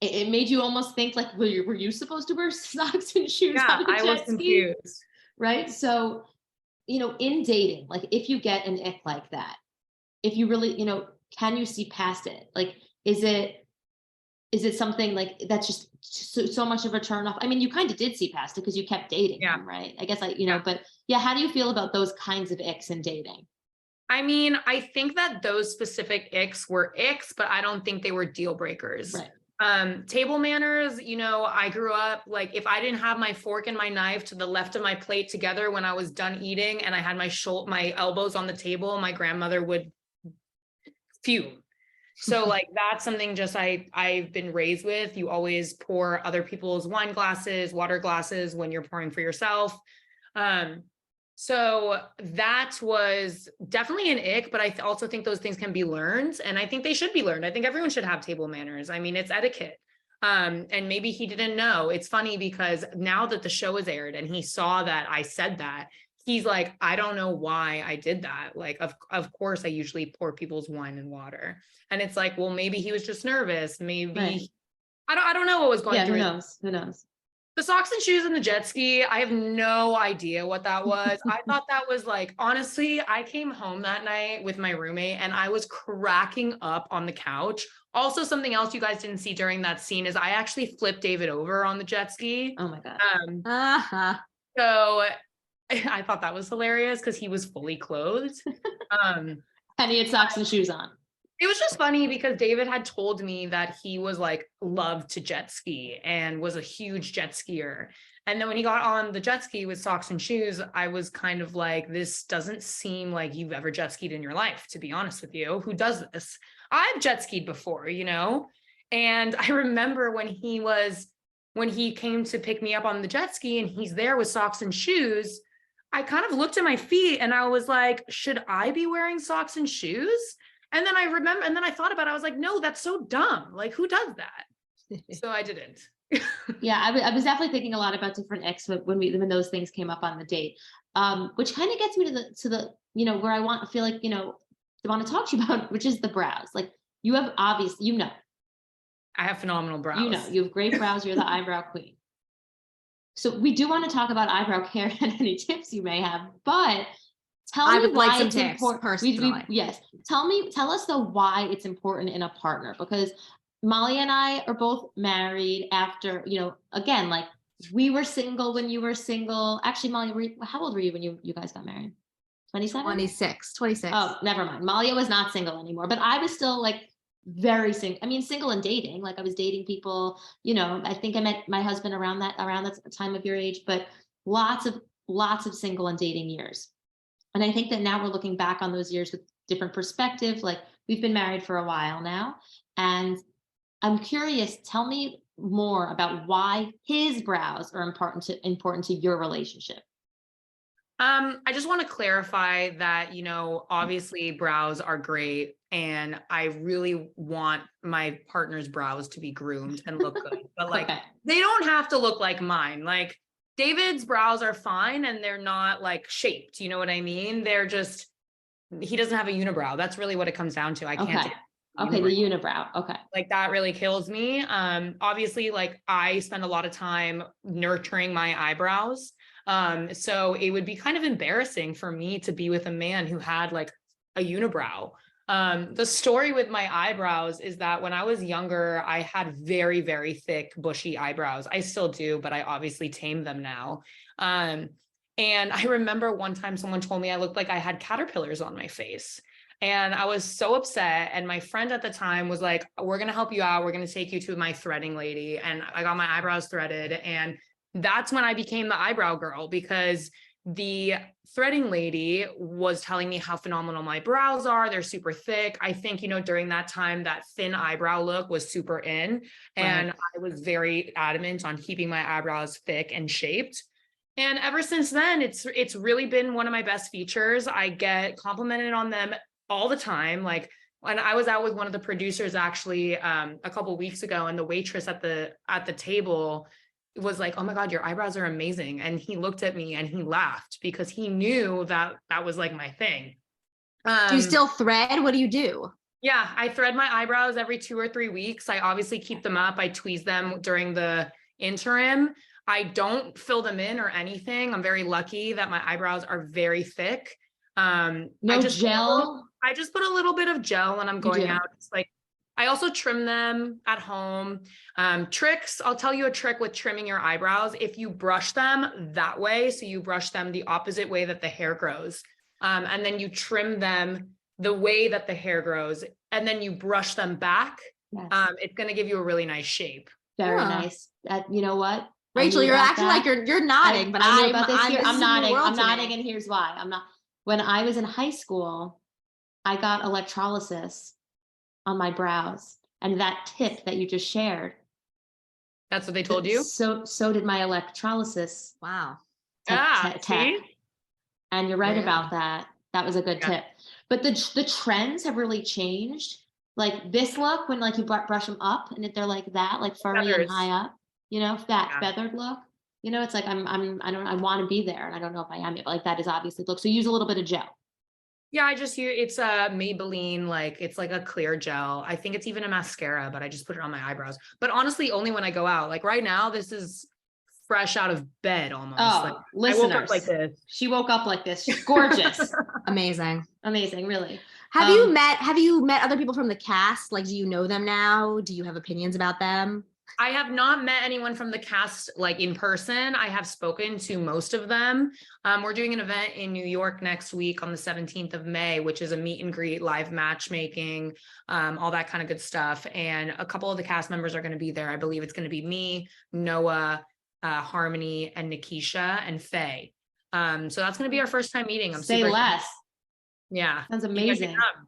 it made you almost think like, were you supposed to wear socks and shoes?
Yeah, I was confused.
Right. So, in dating, like, if you get an ick like that, if you really, can you see past it? Like, is it something like that's just so much of a turn off? I mean, you kind of did see past it because you kept dating him, right? I guess but yeah, how do you feel about those kinds of icks in dating?
I mean, I think that those specific icks were icks, but I don't think they were deal breakers.
Right.
Table manners, I grew up, like, if I didn't have my fork and my knife to the left of my plate together when I was done eating, and I had my elbows on the table, my grandmother would fume. So like, that's something just I've been raised with. You always pour other people's wine glasses, water glasses when you're pouring for yourself. So that was definitely an ick, but I also think those things can be learned, and I think they should be learned. I think everyone should have table manners. I mean, it's etiquette. And maybe he didn't know. It's funny because now that the show is aired and he saw that I said that, he's like, I don't know why I did that. Like, of course I usually pour people's wine and water. And it's like, well, maybe he was just nervous. Maybe right. I don't know what was going through.
Who knows?
The socks and shoes and the jet ski, I have no idea what that was. I thought that was like, honestly, I came home that night with my roommate and I was cracking up on the couch. Also, something else you guys didn't see during that scene is I actually flipped David over on the jet ski.
Oh my God.
So I thought that was hilarious because he was fully clothed.
And he had socks and shoes on.
It was just funny because David had told me that he was like, loved to jet ski and was a huge jet skier. And then when he got on the jet ski with socks and shoes, I was kind of like, this doesn't seem like you've ever jet skied in your life, to be honest with you. Who does this? I've jet skied before, you know? And I remember when he came to pick me up on the jet ski and he's there with socks and shoes, I kind of looked at my feet and I was like, should I be wearing socks and shoes? And then I thought about it. I was like, no, that's so dumb. Like, who does that? So I didn't.
Yeah, I was definitely thinking a lot about different ex when those things came up on the date, which kind of gets me to the where I feel like I want to talk to you about, which is the brows. Like you have obviously
I have phenomenal brows.
You have great brows. You're the eyebrow queen. So we do want to talk about eyebrow care and any tips you may have, but tell me why it's important.
Personally.
Yes, tell us why it's important in a partner, because Molly and I are both married after, again, like we were single when you were single. Actually, Molly, how old were you when you guys got married? 27?
26.
Oh, never mind. Malia was not single anymore, but I was still like very single. I mean, single and dating. Like I was dating people, I think I met my husband around that time of your age, but lots of single and dating years. And I think that now we're looking back on those years with different perspective. Like we've been married for a while now, and I'm curious, tell me more about why his brows are important to your relationship.
I just want to clarify that, obviously brows are great and I really want my partner's brows to be groomed and look good, but like
Okay.
they don't have to look like mine. Like David's brows are fine and they're not like shaped. You know what I mean? They're just, he doesn't have a unibrow. That's really what it comes down to. I can't.
Okay, the unibrow. Okay.
Like that really kills me. Obviously, like I spend a lot of time nurturing my eyebrows. So it would be kind of embarrassing for me to be with a man who had like a unibrow. The story with my eyebrows is that when I was younger, I had very, very thick, bushy eyebrows. I still do, but I obviously tamed them now. And I remember one time someone told me I looked like I had caterpillars on my face. And I was so upset. And my friend at the time was like, we're going to help you out. We're going to take you to my threading lady. And I got my eyebrows threaded. And that's when I became the eyebrow girl, because the threading lady was telling me how phenomenal my brows are. They're super thick. I think, during that time, that thin eyebrow look was super in. And right. I was very adamant on keeping my eyebrows thick and shaped. And ever since then, it's really been one of my best features. I get complimented on them all the time. Like when I was out with one of the producers actually a couple of weeks ago, and the waitress at the table was like, oh my God, your eyebrows are amazing. And he looked at me and he laughed because he knew that was like my thing.
Do you still thread? What do you do?
Yeah, I thread my eyebrows every 2 or 3 weeks. I obviously keep them up. I tweeze them during the interim. I don't fill them in or anything. I'm very lucky that my eyebrows are very thick.
No gel?
I just put a little bit of gel when I'm going out. It's like, I also trim them at home. Tricks, I'll tell you a trick with trimming your eyebrows. If you brush them that way, so you brush them the opposite way that the hair grows, and then you trim them the way that the hair grows, and then you brush them back, yes. It's going to give you a really nice shape.
Very nice. You know what?
Rachel, you're acting like you're nodding, but
I know about this here. I'm nodding, and here's why. I'm not. When I was in high school, I got electrolysis on my brows, and that tip that you just shared.
That's what they told you?
So did my electrolysis.
Wow.
Tech. And you're right about that. That was a good tip. But the trends have really changed. Like this look, when like you brush them up and they're like that, like furry and high up, that feathered look. It's like I want to be there, and I don't know if I am yet, but like that is obviously look. So use a little bit of gel.
Yeah, I just use, it's a Maybelline, like it's like a clear gel. I think it's even a mascara, but I just put it on my eyebrows. But honestly, only when I go out. Like right now, this is fresh out of bed almost.
Oh,
like,
listeners,
I woke up like this.
She woke up like this. She's gorgeous.
Amazing,
really.
Have you met other people from the cast? Like, do you know them now? Do you have opinions about them?
I have not met anyone from the cast like in person. I have spoken to most of them. We're doing an event in New York next week on the 17th of May, which is a meet and greet, live matchmaking, all that kind of good stuff. And a couple of the cast members are going to be there. I believe it's going to be me, Noah, Harmony, and Nikisha and Faye. So that's going to be our first time meeting. I'm
Say
super
less.
excited. Yeah.
Sounds
You guys should
amazing.
come.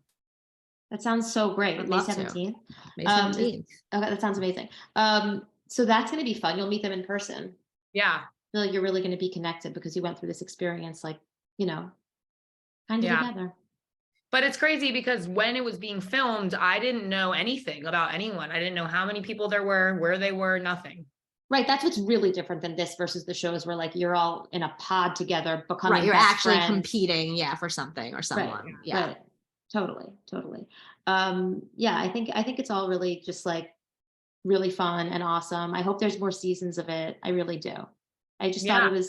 That sounds so great.
I'd
May
love to.
17th.
May 17th.
Okay, that sounds amazing. So that's going to be fun. You'll meet them in person.
Yeah.
I feel like you're really going to be connected because you went through this experience, like, you know, kind of
Yeah.
together.
But it's crazy because when it was being filmed, I didn't know anything about anyone. I didn't know how many people there were, where they were, nothing.
Right. That's what's really different than this versus the shows where like you're all in a pod together, becoming
Right, you're
best
actually
friends.
competing, yeah, for something or someone.
Right.
Yeah.
Right. Totally. Yeah, I think it's all really just like really fun and awesome. I hope there's more seasons of it. I really do. I just thought
Yeah.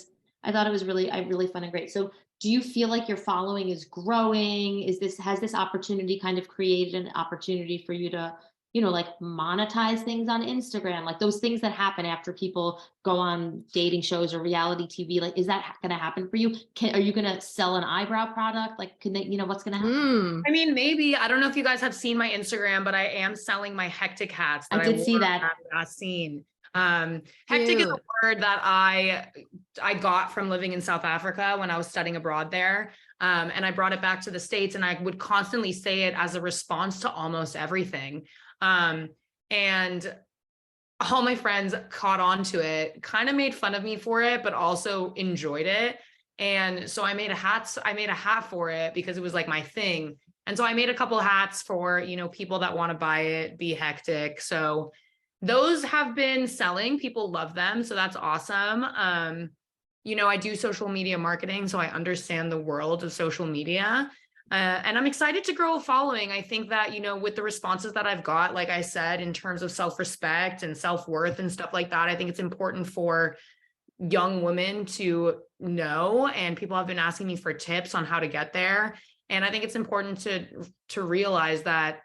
I thought it was really fun and great. So do you feel like your following is growing? Has this opportunity kind of created an opportunity for you to, you know, like monetize things on Instagram, like those things that happen after people go on dating shows or reality TV? Like, is that going to happen for you? Are you going to sell an eyebrow product? Like, can they, you know, what's going to happen?
I mean, maybe. I don't know if you guys have seen my Instagram, but I am selling my hectic hats.
I did see that.
Last scene. Hectic is a word that I got from living in South Africa when I was studying abroad there. And I brought it back to the States, and I would constantly say it as a response to almost everything. And all my friends caught on to it, kind of made fun of me for it, but also enjoyed it. And so I made a hat for it because it was like my thing. And so I made a couple hats for, you know, people that want to buy it, be hectic. So those have been selling. People love them. So that's awesome. You know, I do social media marketing, so I understand the world of social media. And I'm excited to grow a following. I think that, you know, with the responses that I've got, like I said, in terms of self-respect and self-worth and stuff like that, I think it's important for young women to know. And people have been asking me for tips on how to get there. And I think it's important to realize that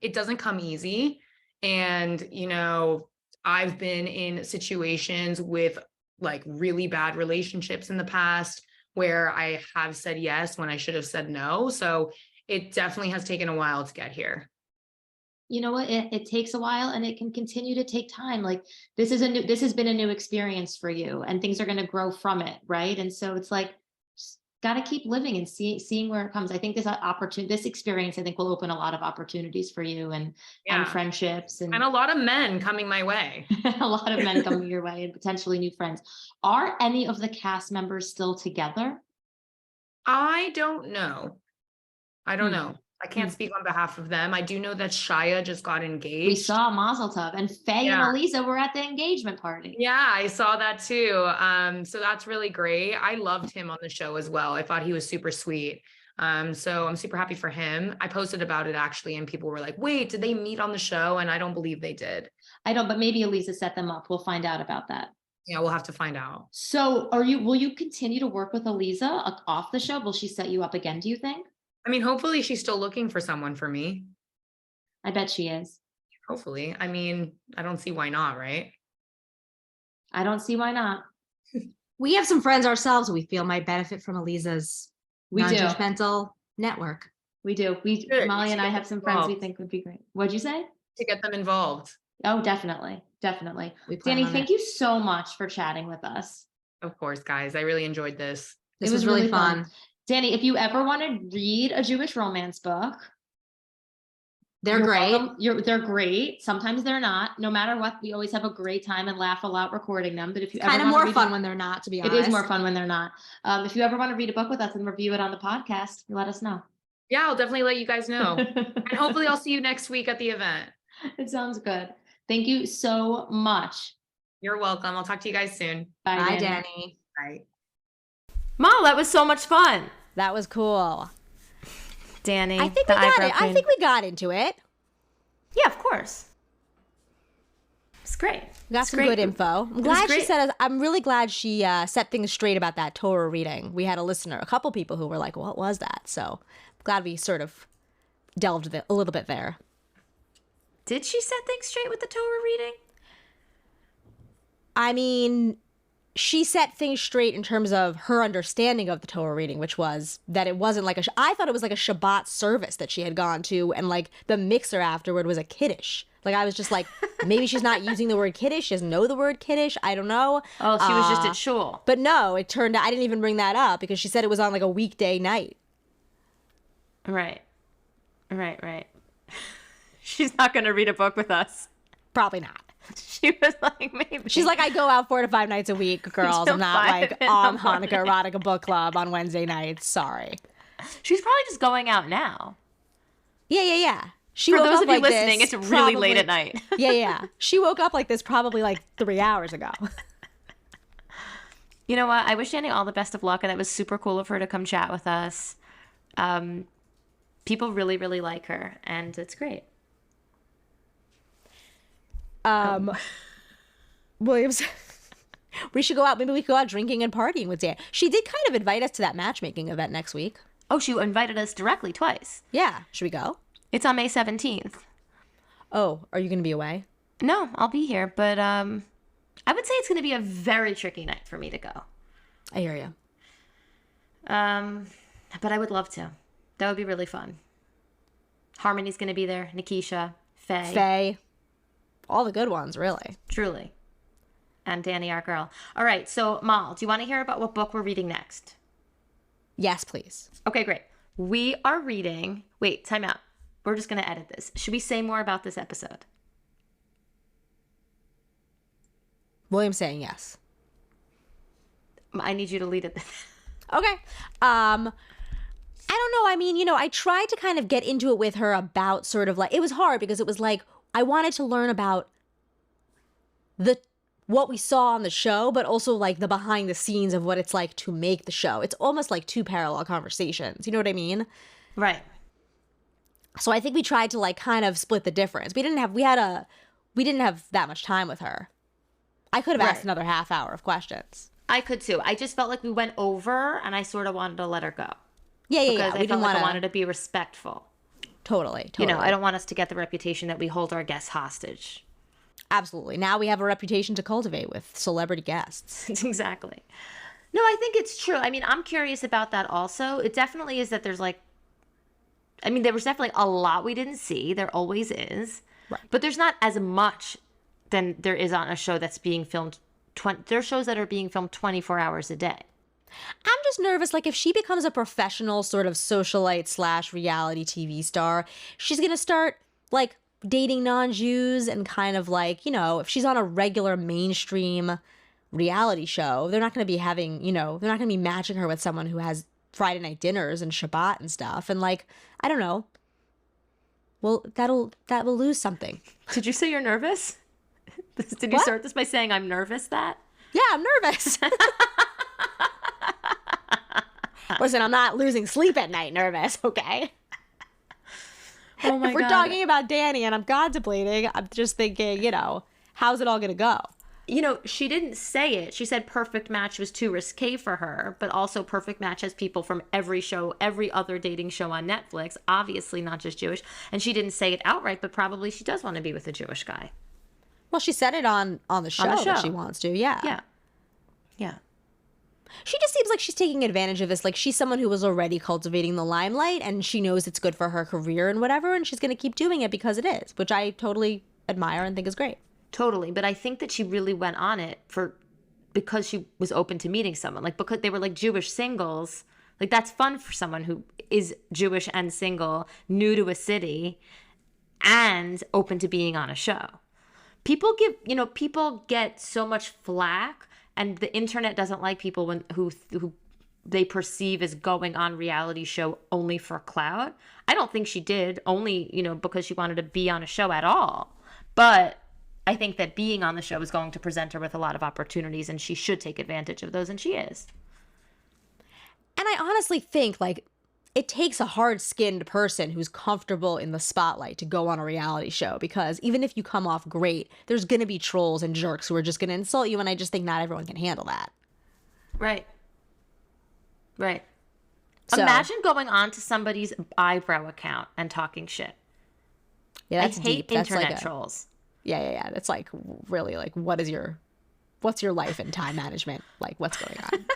it doesn't come easy. And, you know, I've been in situations with like really bad relationships in the past where I have said yes when I should have said no. So it definitely has taken a while to get here.
You know what? It takes a while, and it can continue to take time. Like this has been a new experience for you, and things are going to grow from it. Right. And so it's like, got to keep living and seeing where it comes. I think this experience, I think, will open a lot of opportunities for you and friendships and
a lot of men coming my way.
A lot of men coming your way and potentially new friends. Are any of the cast members still together?
I don't know. I can't speak on behalf of them. I do know that Shia just got engaged.
We saw Mazel Tov, and Faye and Elisa were at the engagement party.
Yeah, I saw that too. So that's really great. I loved him on the show as well. I thought he was super sweet. So I'm super happy for him. I posted about it actually, and people were like, wait, did they meet on the show? And I don't believe they did.
I don't, but maybe Elisa set them up. We'll find out about that.
Yeah, we'll have to find out.
So will you continue to work with Elisa off the show? Will she set you up again, do you think?
I mean, hopefully she's still looking for someone for me.
I bet she is.
Hopefully. I mean, I don't see why not, right?
I don't see why not.
We have some friends ourselves who we feel might benefit from Elisa's non-judgmental network.
We do. Molly and I have some friends we think would be great. What'd you say?
To get them involved.
Oh, definitely. Dani, thank you so much for chatting with us.
Of course, guys. I really enjoyed this.
This was really fun.
Dani, if you ever want to read a Jewish romance book,
they're great.
They're great. Sometimes they're not. No matter what, we always have a great time and laugh a lot recording them. But if you ever
kind of more fun when they're not, to be honest.
It is more fun when they're not. If you ever want to read a book with us and review it on the podcast, let us know.
Yeah, I'll definitely let you guys know. And hopefully I'll see you next week at the event.
It sounds good. Thank you so much.
You're welcome. I'll talk to you guys soon.
Bye, Dani.
Bye.
Mom, that was so much fun.
That was cool.
Dani,
I think we got it. I think we got into it.
Yeah, of course. It's great.
We got some good info. I'm really glad she set things straight about that Torah reading. We had a listener, a couple people who were like, what was that? So I'm glad we sort of delved a little bit there.
Did she set things straight with the Torah reading?
I mean, she set things straight in terms of her understanding of the Torah reading, which was that it wasn't I thought it was like a Shabbat service that she had gone to, and like the mixer afterward was a kiddush. Like, I was just like, maybe she's not using the word kiddish. She doesn't know the word kiddish. I don't know.
Oh, she was just at shul.
But no, it turned out I didn't even bring that up because she said it was on like a weekday night.
Right. She's not going to read a book with us.
Probably not.
She was like, maybe.
She's like, I go out 4 to 5 nights a week, girls.
Until
I'm not
5
like
in
on
the
Hanukkah
morning.
Erotica Book Club on Wednesday nights. Sorry.
She's probably just going out now.
Yeah. She
For
woke
those
up
of you
like
listening,
this
it's really late
probably-
at night.
Yeah. She woke up like this probably like 3 hours ago.
You know what? I wish Dani all the best of luck, and it was super cool of her to come chat with us. People really, really like her, and it's great.
Williams, we should go out. Maybe we could go out drinking and partying with Dan. She did kind of invite us to that matchmaking event next week.
Oh, she invited us directly twice.
Yeah. Should we go?
It's on May 17th.
Oh, are you going to be away?
No, I'll be here, but I would say it's going to be a very tricky night for me to go.
I hear you.
But I would love to. That would be really fun. Harmony's going to be there. Nikisha,
Faye. All the good ones, really.
Truly. And Dani, our girl. All right, so Mal, do you want to hear about what book we're reading next?
Yes, please.
Okay, great. We are reading... Wait, time out. We're just going to edit this. Should we say more about this episode?
William's saying yes.
I need you to lead it.
Okay. I don't know. I mean, I tried to kind of get into it with her about sort of like, it was hard because it was like, I wanted to learn about what we saw on the show, but also like the behind the scenes of what it's like to make the show. It's almost like 2 parallel conversations. You know what I mean?
Right.
So I think we tried to like kind of split the difference. We didn't have that much time with her. I could have asked another half hour of questions.
I could too. I just felt like we went over and I sort of wanted to let her go.
Yeah.
Because
We
I felt like I wanted to be respectful.
Totally.
I don't want us to get the reputation that we hold our guests hostage.
Absolutely. Now we have a reputation to cultivate with celebrity guests.
Exactly. No, I think it's true. I mean, I'm curious about that also. It definitely is that there's like, I mean, there was definitely a lot we didn't see. There always is.
Right.
But there's not as much than there is on a show that's being filmed. There are shows that are being filmed 24 hours a day.
I'm just nervous, like if she becomes a professional sort of socialite / reality TV star, she's going to start like dating non-Jews and kind of like, if she's on a regular mainstream reality show, they're not going to be having, they're not going to be matching her with someone who has Friday night dinners and Shabbat and stuff. And like, I don't know. Well, that will lose something.
Did you say you're nervous? Did you
What?
start this by saying I'm nervous that?
Yeah, I'm nervous. Listen, I'm not losing sleep at night nervous, okay?
Oh my
If we're
God.
talking about Dani and I'm contemplating, I'm just thinking, how's it all going to go?
She didn't say it. She said Perfect Match was too risque for her, but also Perfect Match has people from every show, every other dating show on Netflix, obviously not just Jewish. And she didn't say it outright, but probably she does want to be with a Jewish guy.
Well, she said it on the show, that
show.
she wants to, yeah.
Yeah.
She just seems like she's taking advantage of this. Like, she's someone who was already cultivating the limelight, and she knows it's good for her career and whatever, and she's going to keep doing it because it is, which I totally admire and think is great.
Totally. But I think that she really went on it because she was open to meeting someone. Like, because they were like Jewish singles. Like, that's fun for someone who is Jewish and single, new to a city, and open to being on a show. People get so much flack, and the internet doesn't like people who they perceive as going on reality show only for clout. I don't think she did only, because she wanted to be on a show at all. But I think that being on the show is going to present her with a lot of opportunities, and she should take advantage of those, and she is.
And I honestly think, like, it takes a hard-skinned person who's comfortable in the spotlight to go on a reality show, because even if you come off great, there's going to be trolls and jerks who are just going to insult you, and I just think not everyone can handle that.
Right.
So,
Imagine going on to somebody's eyebrow account and talking shit.
yeah, that's
I hate
deep. That's
internet
like
trolls.
Yeah. That's like really like what's your life and time management? Like, what's going on?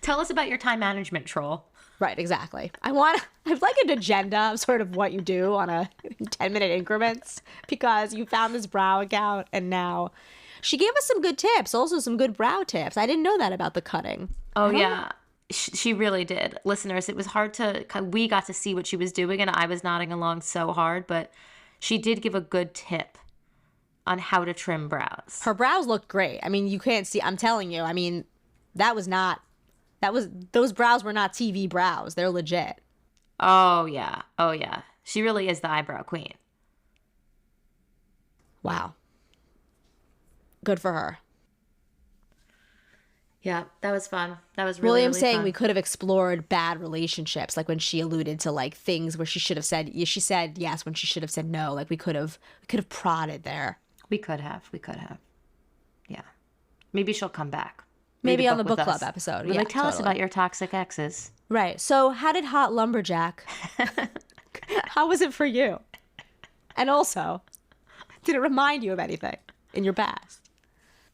Tell us about your time management, troll.
Right, exactly. I'd like an agenda of sort of what you do on a 10-minute increments, because you found this brow account and now she gave us some good tips, also some good brow tips. I didn't know that about the cutting.
Oh, yeah. She really did. Listeners, it was hard we got to see what she was doing and I was nodding along so hard, but she did give a good tip on how to trim brows.
Her brows looked great. I mean, you can't see, I'm telling you, I mean, those brows were not TV brows. They're legit.
Oh, yeah. Oh, yeah. She really is the eyebrow queen.
Wow. Good for her.
Yeah, that was fun. That was really,
William
really
saying
fun.
we could have explored bad relationships, like when she alluded to like things where she said yes when she should have said no. Like we could have prodded there.
We could have. Yeah. Maybe she'll come back.
Maybe on the
with
book club
us.
episode.
We're
Yeah,
like, tell us
totally.
about your toxic exes.
Right. So how did Hot Lumberjack, how was it for you? And also, did it remind you of anything in your past?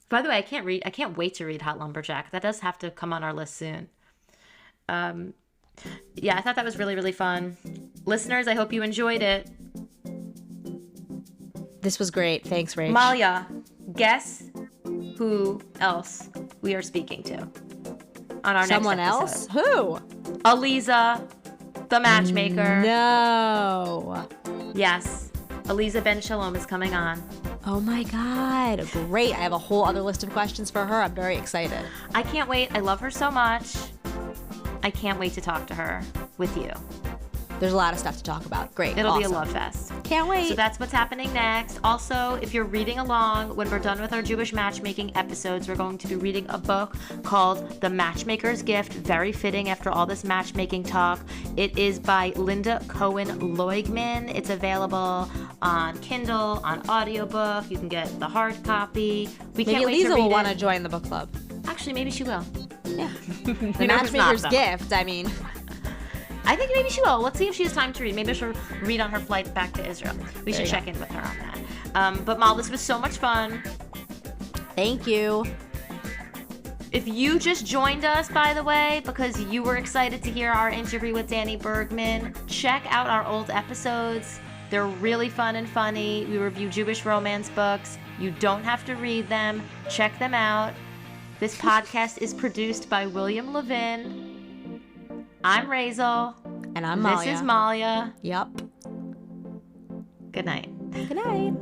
By the way, I can't wait to read Hot Lumberjack. That does have to come on our list soon. Yeah, I thought that was really, really fun. Listeners, I hope you enjoyed it.
This was great. Thanks, Rach.
Malia, guess who else we are speaking to on our
Someone
next
else?
episode?
Who?
Aliza, the matchmaker.
No.
Yes, Aliza Ben Shalom is coming on.
Oh my God. Great. I have a whole other list of questions for her. I'm very excited.
I can't wait. I love her so much. I can't wait to talk to her with you.
There's a lot of stuff to talk about. Great.
It'll be a
Awesome.
love fest.
Can't wait.
So that's what's happening next. Also, if you're reading along, when we're done with our Jewish matchmaking episodes, we're going to be reading a book called The Matchmaker's Gift. Very fitting after all this matchmaking talk. It is by Linda Cohen Leugman. It's available on Kindle, on audiobook. You can get the hard copy. We
Maybe
can't wait to
Lisa
read
will
it.
want to join the book club.
Actually, maybe she will.
Yeah.
You
The
know who's not,
Matchmaker's
though?
Gift. I mean,
I think maybe she will. Let's see if she has time to read. Maybe she'll read on her flight back to Israel. We should
you
check in with her on that. But Mal, this was so much fun.
thank you.
If you just joined us, by the way, because you were excited to hear our interview with Dani Bergman, check out our old episodes. They're really fun and funny. We review Jewish romance books. You don't have to read them. Check them out. This podcast is produced by William Levin. I'm Razel.
And I'm Malia.
This is Malia.
Yep.
Good night.
Good night.